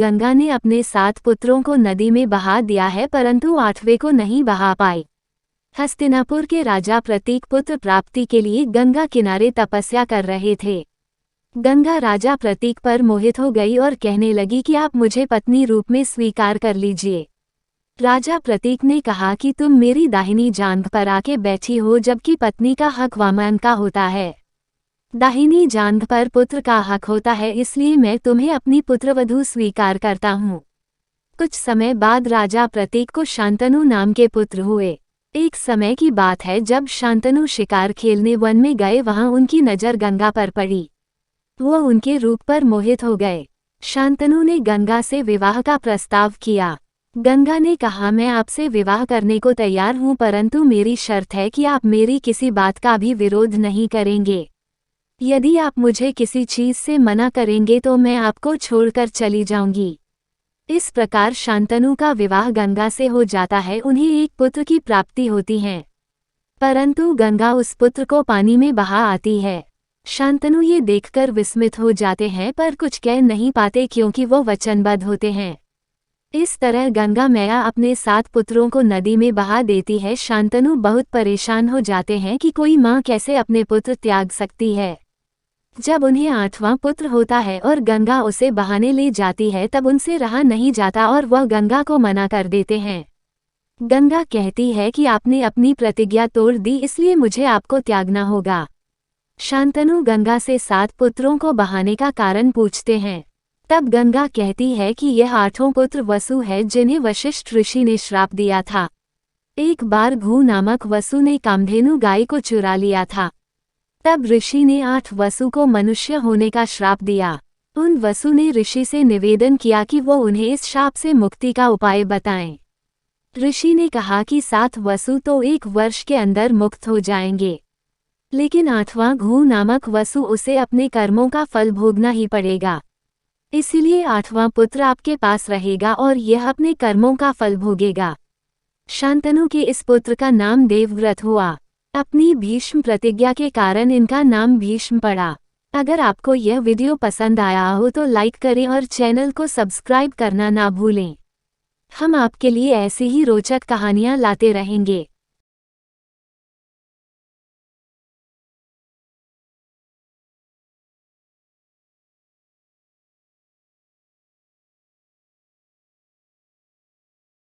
गंगा ने अपने 7 पुत्रों को नदी में बहा दिया है, परंतु 8वें को नहीं बहा पाई। हस्तिनापुर के राजा प्रतीक पुत्र प्राप्ति के लिए गंगा किनारे तपस्या कर रहे थे। गंगा राजा प्रतीक पर मोहित हो गई और कहने लगी कि आप मुझे पत्नी रूप में स्वीकार कर लीजिए। राजा प्रतीक ने कहा कि तुम मेरी दाहिनी जांघ पर आके बैठी हो, जबकि पत्नी का हक वामन का होता है। दाहिनी जांघ पर पुत्र का हक होता है, इसलिए मैं तुम्हें अपनी पुत्रवधू स्वीकार करता हूँ। कुछ समय बाद राजा प्रतीक को शांतनु नाम के पुत्र हुए। एक समय की बात है, जब शांतनु शिकार खेलने वन में गए, वहां उनकी नज़र गंगा पर पड़ी। वो उनके रूप पर मोहित हो गए। शांतनु ने गंगा से विवाह का प्रस्ताव किया। गंगा ने कहा, मैं आपसे विवाह करने को तैयार हूँ, परंतु मेरी शर्त है कि आप मेरी किसी बात का भी विरोध नहीं करेंगे। यदि आप मुझे किसी चीज से मना करेंगे तो मैं आपको छोड़कर चली जाऊंगी। इस प्रकार शांतनु का विवाह गंगा से हो जाता है। उन्हें एक पुत्र की प्राप्ति होती है, परंतु गंगा उस पुत्र को पानी में बहा आती है। शांतनु ये देखकर विस्मित हो जाते हैं, पर कुछ कह नहीं पाते क्योंकि वो वचनबद्ध होते हैं। इस तरह गंगा मैया अपने 7 पुत्रों को नदी में बहा देती है। शांतनु बहुत परेशान हो जाते हैं कि कोई माँ कैसे अपने पुत्र त्याग सकती है। जब उन्हें 8वां पुत्र होता है और गंगा उसे बहाने ले जाती है, तब उनसे रहा नहीं जाता और वह गंगा को मना कर देते हैं। गंगा कहती है कि आपने अपनी प्रतिज्ञा तोड़ दी, इसलिए मुझे आपको त्यागना होगा। शांतनु गंगा से 7 पुत्रों को बहाने का कारण पूछते हैं। तब गंगा कहती है कि यह 8वां पुत्र वसु है, जिन्हें वशिष्ठ ऋषि ने श्राप दिया था। एक बार घू नामक वसु ने कामधेनु गाय को चुरा लिया था। तब ऋषि ने 8 वसु को मनुष्य होने का श्राप दिया। उन वसु ने ऋषि से निवेदन किया कि वो उन्हें इस शाप से मुक्ति का उपाय बताएं। ऋषि ने कहा कि 7 वसु तो 1 वर्ष के अंदर मुक्त हो जाएंगे, लेकिन 8वां घू नामक वसु उसे अपने कर्मों का फल भोगना ही पड़ेगा। इसलिए 8वां पुत्र आपके पास रहेगा और यह अपने कर्मों का फल भोगेगा। शांतनु के इस पुत्र का नाम देवव्रत हुआ। अपनी भीष्म प्रतिज्ञा के कारण इनका नाम भीष्म पड़ा। अगर आपको यह वीडियो पसंद आया हो तो लाइक करें और चैनल को सब्सक्राइब करना ना भूलें। हम आपके लिए ऐसी ही रोचक कहानियाँ लाते रहेंगे।